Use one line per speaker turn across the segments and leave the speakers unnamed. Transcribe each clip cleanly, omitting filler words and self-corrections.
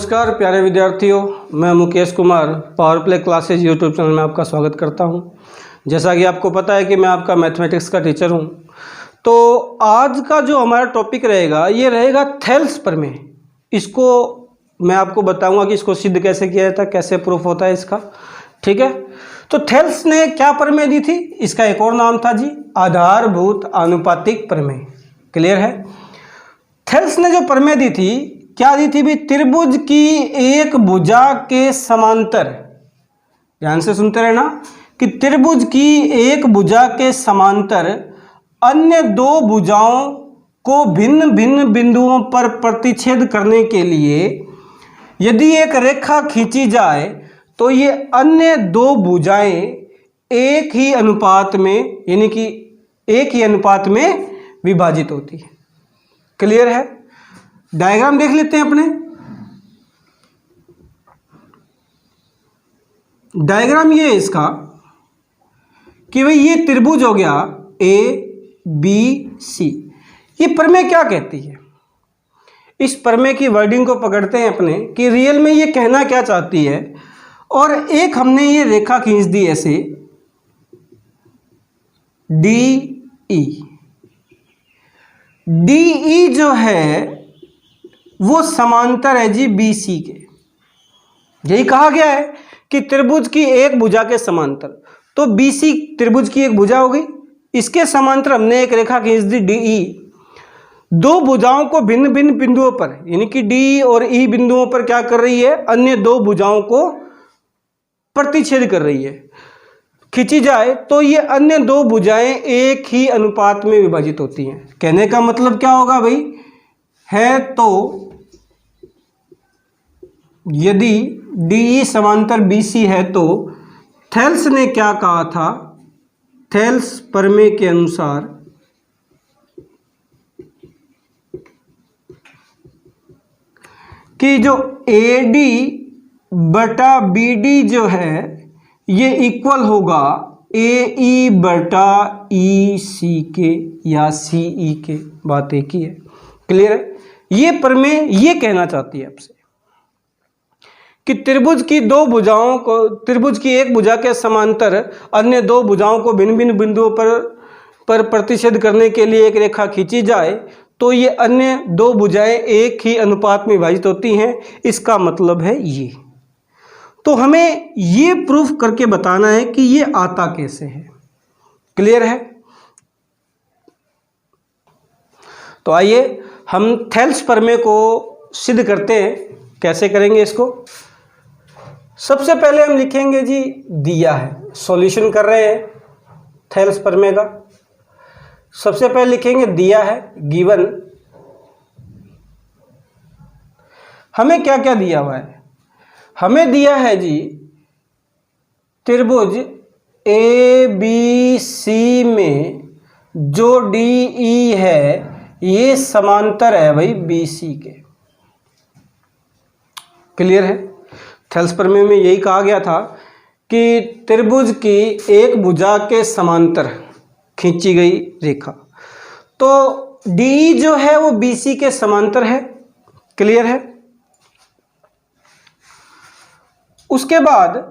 नमस्कार प्यारे विद्यार्थियों, मैं Mukesh Kumar power play classes YouTube channel में आपका स्वागत करता हूं। जैसा कि आपको पता है कि मैं आपका मैथमेटिक्स का टीचर हूं, तो आज का जो हमारा टॉपिक रहेगा ये रहेगा थेल्स प्रमेय। इसको मैं आपको बताऊंगा कि इसको सिद्ध कैसे किया जाता है, कैसे प्रूफ होता है इसका। ठीक है, तो थेल्स ने क्या प्रमेय दी थी? इसका एक और नाम था जी आधारभूत आनुपातिक प्रमेय। क्लियर है? थेल्स ने जो प्रमेय दी थी, क्या दी थी भी? त्रिभुज की एक भुजा के समांतर, ध्यान से सुनते रहना, कि त्रिभुज की एक भुजा के समांतर अन्य दो भुजाओं को भिन्न भिन्न बिंदुओं पर प्रतिच्छेद करने के लिए यदि एक रेखा खींची जाए तो ये अन्य दो भुजाएं एक ही अनुपात में, यानी कि एक ही अनुपात में विभाजित होती है। क्लियर है? डायग्राम देख लेते हैं अपने। डायग्राम ये है इसका कि भाई ये त्रिभुज हो गया ए बी सी। ये प्रमेय क्या कहती है? इस प्रमेय की वर्डिंग को पकड़ते हैं अपने कि रियल में ये कहना क्या चाहती है। और एक हमने ये रेखा खींच दी ऐसे डी ई। डी ई जो है वो समांतर है जी बी सी के। यही कहा गया है कि त्रिभुज की एक भुजा के समांतर, तो बी सी त्रिभुज की एक भुजा हो गई, इसके समांतर हमने एक रेखा खींच दी डी ई। दो भुजाओं को भिन्न भिन्न बिंदुओं पर, यानी कि डी और ई बिंदुओं पर क्या कर रही है? अन्य दो भुजाओं को प्रतिच्छेद कर रही है। खींची जाए तो ये अन्य दो भुजाएं एक ही अनुपात में विभाजित होती हैं। कहने का मतलब क्या होगा भाई? है तो यदि DE समांतर BC है तो थेल्स ने क्या कहा था? थेल्स प्रमेय के अनुसार कि जो AD बटा BD जो है ये इक्वल होगा AE बटा EC के या CE के। बात एक ही है। क्लियर है? ये प्रमेय ये कहना चाहती है आपसे कि त्रिभुज की दो भुजाओं को, त्रिभुज की एक भुजा के समांतर अन्य दो भुजाओं को भिन्न भिन्न बिंदुओं पर प्रतिच्छेद करने के लिए एक रेखा खींची जाए तो ये अन्य दो भुजाएं एक ही अनुपात में विभाजित होती हैं। इसका मतलब है ये। तो हमें ये प्रूफ करके बताना है कि ये आता कैसे है। क्लियर है? तो आइए हम थेल्स प्रमेय को सिद्ध करते हैं। कैसे करेंगे इसको? सबसे पहले हम लिखेंगे जी दिया है। सॉल्यूशन कर रहे हैं थेल्स प्रमेय का। सबसे पहले लिखेंगे दिया है, गिवन। हमें क्या क्या दिया हुआ है? हमें दिया है जी त्रिभुज ए बी सी में जो डी ई है ये समांतर है भाई बी सी के। क्लियर है? थेल्स प्रमेय में यही कहा गया था कि त्रिभुज की एक भुजा के समांतर खींची गई रेखा, तो डी जो है वो बी सी के समांतर है। क्लियर है? उसके बाद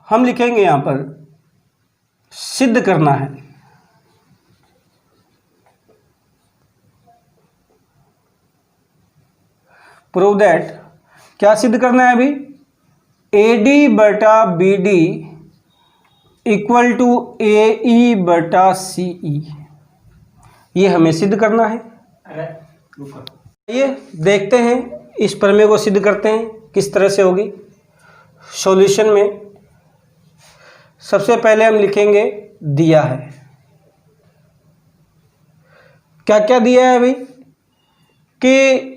हम लिखेंगे यहां पर सिद्ध करना है। प्रूव दैट, क्या सिद्ध करना है अभी? AD बटा BD इक्वल टू AE बटा CE। ये हमें सिद्ध करना है। ये देखते हैं, इस प्रमेय को सिद्ध करते हैं किस तरह से होगी। सॉल्यूशन में सबसे पहले हम लिखेंगे दिया है। क्या क्या दिया है अभी? कि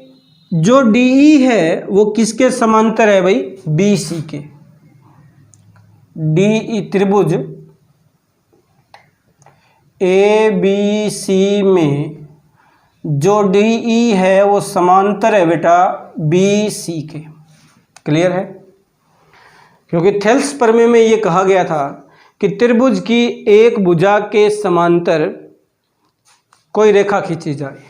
जो DE है वो किसके समांतर है भाई? BC के। DE त्रिभुज ABC में जो DE है वो समांतर है बेटा BC के। क्लियर है? क्योंकि थेल्स प्रमेय में ये कहा गया था कि त्रिभुज की एक भुजा के समांतर कोई रेखा खींची जाए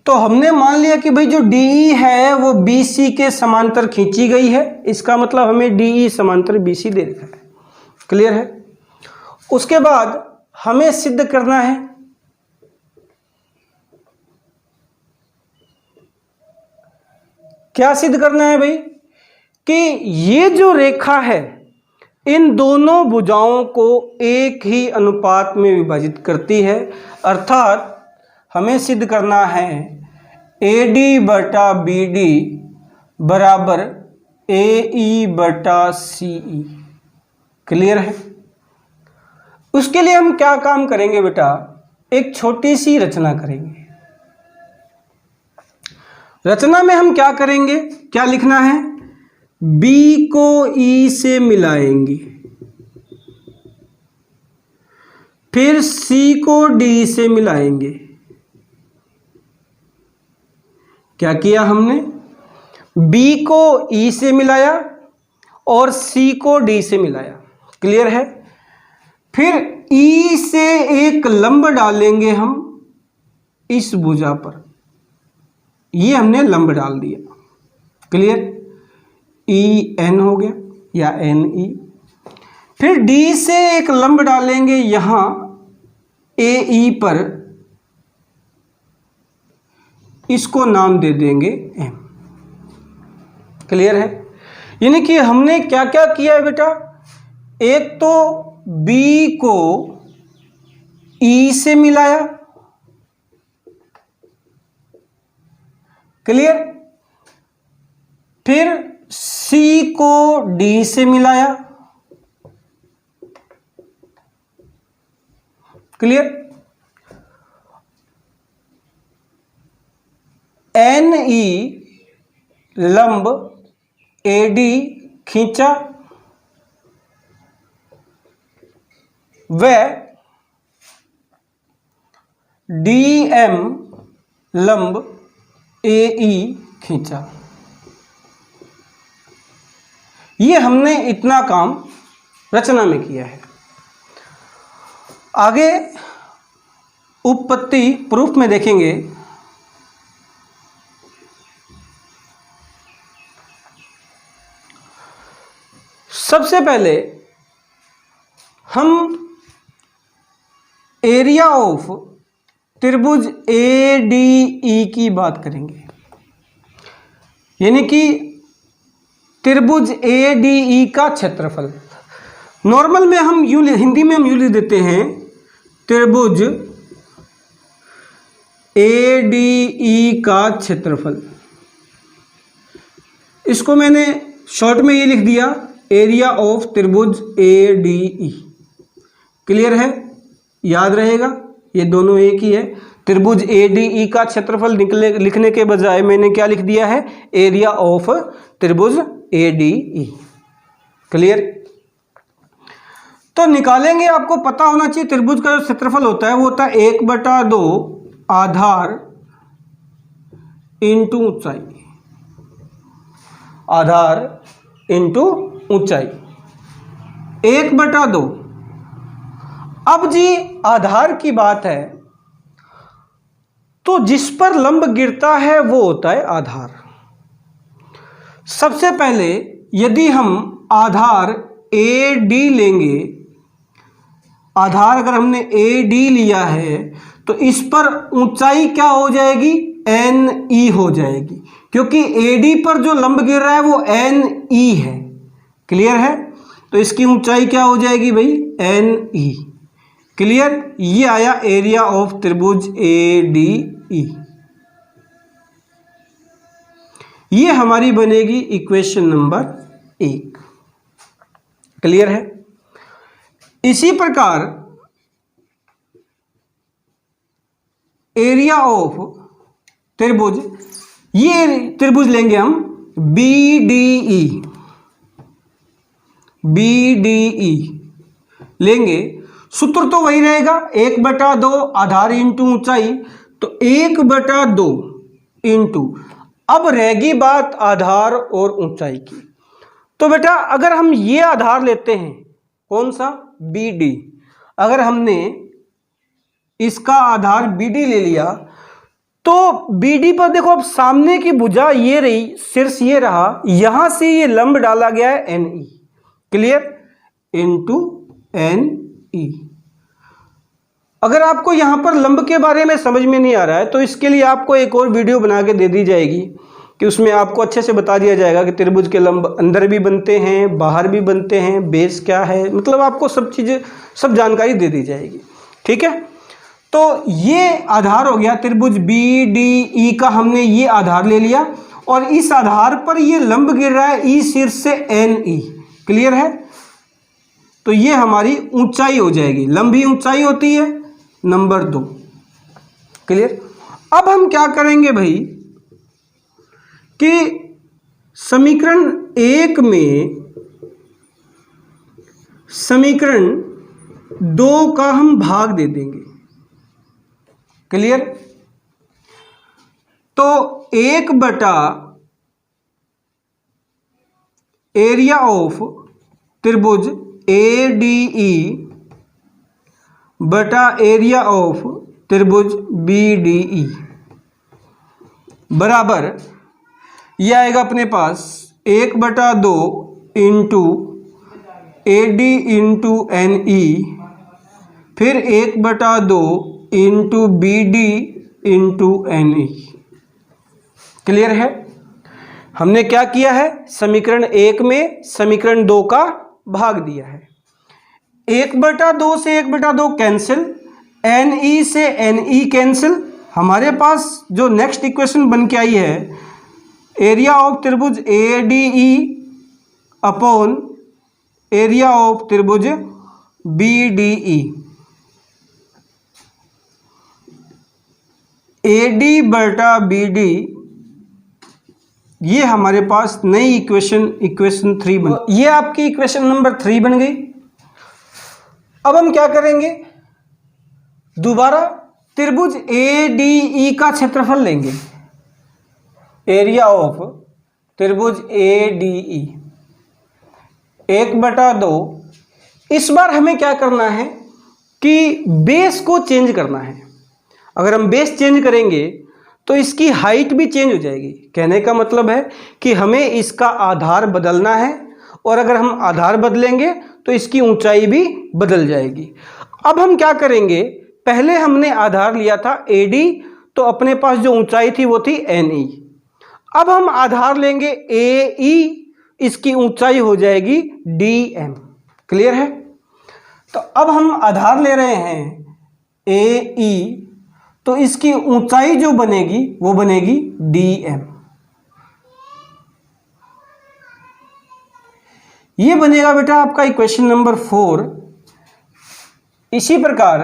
तो हमने मान लिया कि भाई जो DE है वो BC के समांतर खींची गई है, इसका मतलब हमें DE समांतर BC दे रखा है। क्लियर है? उसके बाद हमें सिद्ध करना है क्या सिद्ध करना है भाई कि ये जो रेखा है इन दोनों भुजाओं को एक ही अनुपात में विभाजित करती है, अर्थात हमें सिद्ध करना है AD बटा BD बराबर AE बटा CE। क्लियर है? उसके लिए हम क्या काम करेंगे बेटा, एक छोटी सी रचना करेंगे। रचना में हम क्या करेंगे, क्या लिखना है, B को E से मिलाएंगे, फिर C को D से मिलाएंगे। क्या किया हमने, B को E से मिलाया और C को D से मिलाया। क्लियर है? फिर E से एक लंब डालेंगे हम इस भुजा पर, ये हमने लंब डाल दिया। क्लियर? EN हो गया या NE। फिर D से एक लंब डालेंगे यहां AE पर, इसको नाम दे देंगे M। क्लियर है? यानी कि हमने क्या क्या किया है बेटा, एक तो B को E से मिलाया। क्लियर? फिर C को D से मिलाया। क्लियर? NE लंब AD खींचा व DM लंब AE खींचा। ये हमने इतना काम रचना में किया है। आगे उपपत्ति प्रूफ में देखेंगे। सबसे पहले हम एरिया ऑफ त्रिभुज ADE की बात करेंगे, यानी कि त्रिभुज ADE का क्षेत्रफल। नॉर्मल में हम यूं, हिंदी में हम यूं लिख देते हैं त्रिभुज ADE का क्षेत्रफल। इसको मैंने शॉर्ट में ये लिख दिया एरिया ऑफ त्रिभुज ADE। क्लियर है? याद रहेगा, ये दोनों एक ही है। त्रिभुज ADE का क्षेत्रफल लिखने के बजाय मैंने क्या लिख दिया है, एरिया ऑफ त्रिभुज ADE। क्लियर? तो निकालेंगे, आपको पता होना चाहिए त्रिभुज का जो क्षेत्रफल होता है वो होता है 1/2 आधार इंटू ऊंचाई, आधार इंटू ऊंचाई 1/2। अब जी आधार की बात है तो जिस पर लंब गिरता है वो होता है आधार। सबसे पहले यदि हम आधार AD लेंगे, आधार अगर हमने AD लिया है तो इस पर ऊंचाई क्या हो जाएगी, NE हो जाएगी, क्योंकि AD पर जो लंब गिर रहा है वो NE है। क्लियर है? तो इसकी ऊंचाई क्या हो जाएगी भाई, NE। क्लियर? ये आया एरिया ऑफ त्रिभुज ADE। ये हमारी बनेगी इक्वेशन नंबर 1। क्लियर है? इसी प्रकार एरिया ऑफ त्रिभुज, ये त्रिभुज लेंगे हम BDE, BDE लेंगे, सूत्र तो वही रहेगा 1/2 आधार इंटू ऊंचाई, तो 1/2 इंटू, अब रहेगी बात आधार और ऊंचाई की। तो बेटा अगर हम ये आधार लेते हैं, कौन सा, BD, अगर हमने इसका आधार BD ले लिया तो BD पर देखो, अब सामने की भुजा ये रही, शीर्ष ये रहा, यहां से ये लंब डाला गया है NE, क्लियर, इनटू NE। अगर आपको यहां पर लंब के बारे में समझ में नहीं आ रहा है तो इसके लिए आपको एक और वीडियो बना के दे दी जाएगी कि उसमें आपको अच्छे से बता दिया जाएगा कि त्रिभुज के लंब अंदर भी बनते हैं, बाहर भी बनते हैं, बेस क्या है, मतलब आपको सब चीज़ें, सब जानकारी दे दी जाएगी, ठीक है। तो ये आधार हो गया त्रिभुज BDE का, हमने ये आधार ले लिया और इस आधार पर ये लंब गिर रहा है E शीर्ष से NE, क्लियर है। तो ये हमारी ऊंचाई हो जाएगी, लंबी ऊंचाई होती है नंबर 2, क्लियर। अब हम क्या करेंगे भाई कि समीकरण 1 में समीकरण 2 का हम भाग दे देंगे, क्लियर। तो 1 बटा एरिया ऑफ त्रिभुज ADE बटा एरिया ऑफ त्रिभुज BDE बराबर, यह आएगा अपने पास 1 बटा 2 इंटू AD इंटू NE, फिर 1 बटा 2 into BD into NE, clear है। हमने क्या किया है, समीकरण 1 में समीकरण 2 का भाग दिया है। 1 बटा 2 से 1 बटा 2 कैंसिल, NE से NE कैंसिल, हमारे पास जो नेक्स्ट इक्वेशन बन के आई है एरिया ऑफ त्रिभुज ADE अपॉन एरिया ऑफ त्रिभुज BDE। AD बटा BD, ये हमारे पास नई इक्वेशन 3 बन, ये आपकी इक्वेशन नंबर 3 बन गई। अब हम क्या करेंगे, दोबारा त्रिभुज ADE का क्षेत्रफल लेंगे, एरिया ऑफ त्रिभुज ADE 1 बटा 2। इस बार हमें क्या करना है कि बेस को चेंज करना है। अगर हम बेस चेंज करेंगे तो इसकी हाइट भी चेंज हो जाएगी। कहने का मतलब है कि हमें इसका आधार बदलना है, और अगर हम आधार बदलेंगे तो इसकी ऊंचाई भी बदल जाएगी। अब हम क्या करेंगे, पहले हमने आधार लिया था AD, तो अपने पास जो ऊंचाई थी वो थी NE। अब हम आधार लेंगे AE, इसकी ऊंचाई हो जाएगी DM, क्लियर है। तो अब हम आधार ले रहे हैं AE, तो इसकी ऊंचाई जो बनेगी वो बनेगी DM। ये बनेगा बेटा आपका इक्वेशन नंबर 4। इसी प्रकार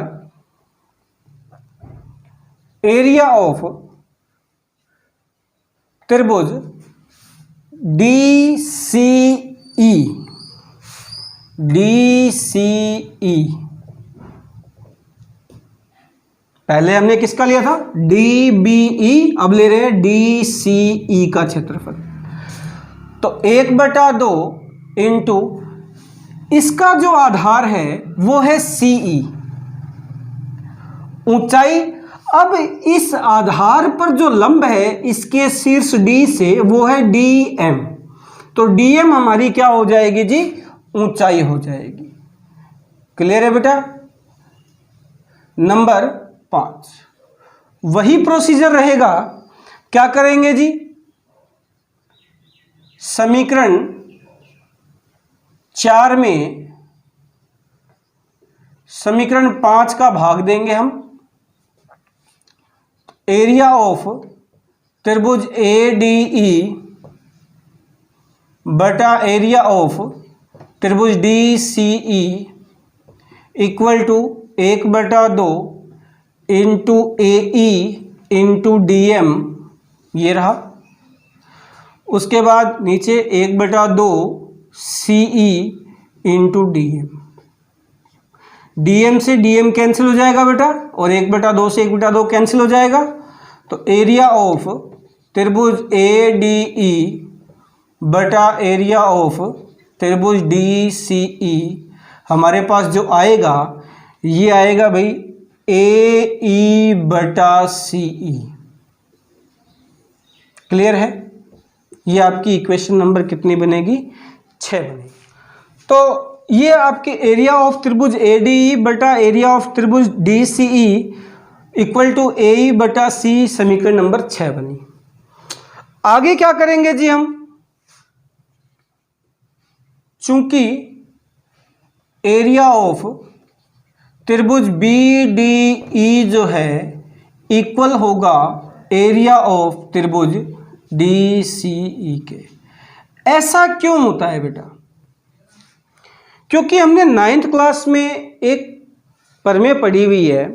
एरिया ऑफ त्रिभुज DCE, पहले हमने किसका लिया था, DBE, अब ले रहे हैं DCE का क्षेत्रफल। तो 1 बटा 2 इंटू इसका जो आधार है वो है CE, ऊंचाई। अब इस आधार पर जो लंब है इसके शीर्ष D से वो है DM, तो DM हमारी क्या हो जाएगी जी, ऊंचाई हो जाएगी। क्लियर है बेटा। नंबर 5 वही प्रोसीजर रहेगा। क्या करेंगे जी, समीकरण 4 में समीकरण 5 का भाग देंगे हम। एरिया ऑफ त्रिभुज ADE बटा एरिया ऑफ त्रिभुज DCE इक्वल टू 1 बटा 2 इंटू AE इंटू DM, ये रहा। उसके बाद नीचे 1 बटा 2 CE इंटू DM, DM से DM कैंसिल हो जाएगा बेटा, और 1 बटा 2 से 1 बटा 2 कैंसिल हो जाएगा। तो एरिया ऑफ त्रिभुज ADE बटा एरिया ऑफ त्रिभुज DCE हमारे पास जो आएगा ये आएगा भाई AE बटा CE, क्लियर है? ये आपकी इक्वेशन नंबर कितनी बनेगी? 6 बनेगी। तो ये आपके एरिया ऑफ त्रिभुज ADE बटा एरिया ऑफ त्रिभुज DCE इक्वल टू AE बटा C समीकरण नंबर 6 बनी। आगे क्या करेंगे जी हम? चूंकि एरिया ऑफ त्रिभुज BDE जो है इक्वल होगा एरिया ऑफ त्रिभुज DCE के। ऐसा क्यों होता है बेटा? क्योंकि हमने 9th क्लास में एक प्रमेय पढ़ी हुई है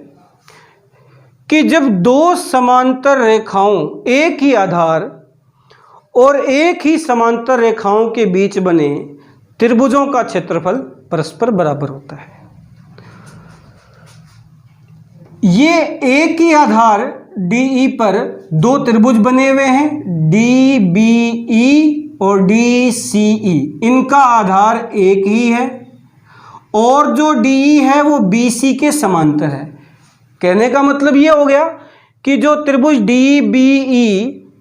कि जब दो समांतर रेखाओं, एक ही आधार और एक ही समांतर रेखाओं के बीच बने त्रिभुजों का क्षेत्रफल परस्पर बराबर होता है। ये एक ही आधार DE पर दो त्रिभुज बने हुए हैं, DBE और DCE। इनका आधार एक ही है और जो DE है वो BC के समांतर है। कहने का मतलब ये हो गया कि जो त्रिभुज DBE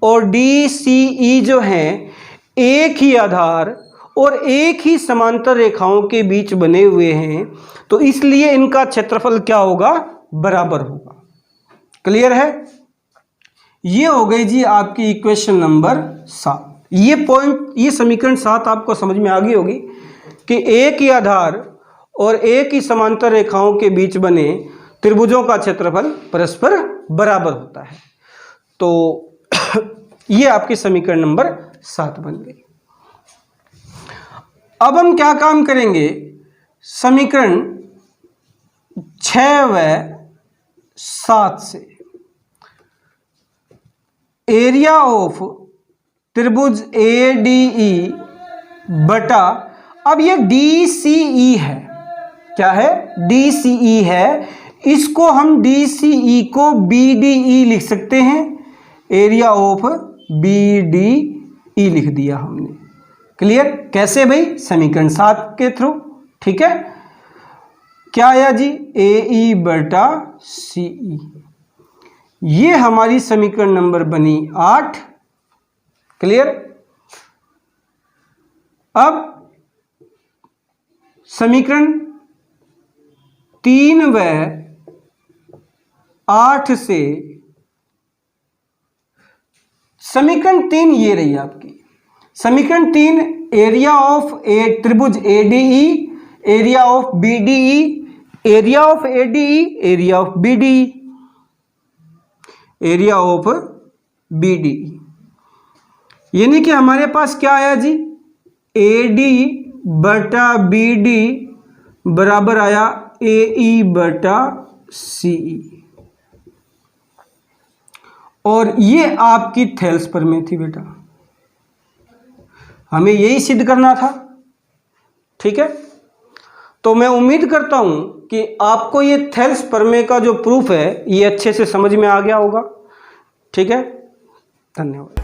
और DCE जो हैं एक ही आधार और एक ही समांतर रेखाओं के बीच बने हुए हैं, तो इसलिए इनका क्षेत्रफल क्या होगा? बराबर होगा। क्लियर है? ये हो गई जी आपकी इक्वेशन नंबर 7। ये पॉइंट, ये समीकरण 7 आपको समझ में आ गई होगी कि एक ही आधार और एक ही समांतर रेखाओं के बीच बने त्रिभुजों का क्षेत्रफल परस्पर बराबर होता है। तो ये आपकी समीकरण नंबर 7 बन गई। अब हम क्या काम करेंगे? समीकरण 6 व 7 से एरिया ऑफ त्रिभुज ADE बटा, अब ये DCE है, क्या है? DCE है। इसको हम DCE को BDE लिख सकते हैं। एरिया ऑफ BDE लिख दिया हमने। क्लियर? कैसे भाई? समीकरण 7 के थ्रू। ठीक है? क्या आया जी? AE बटा CE। ये हमारी समीकरण नंबर बनी 8। क्लियर? अब समीकरण 3 व 8 से, समीकरण 3 ये रही आपकी। समीकरण 3 एरिया ऑफ त्रिभुज ADE, area of BDE, area of ADE, area of BDE, area of BDE, यानी कि हमारे पास क्या आया जी? AD बटा BD बराबर आया AE बटा CE। और ये आपकी थेल्स प्रमेय थी बेटा, हमें यही सिद्ध करना था। ठीक है? तो मैं उम्मीद करता हूं कि आपको ये थेल्स प्रमेय का जो प्रूफ है ये अच्छे से समझ में आ गया होगा। ठीक है? धन्यवाद।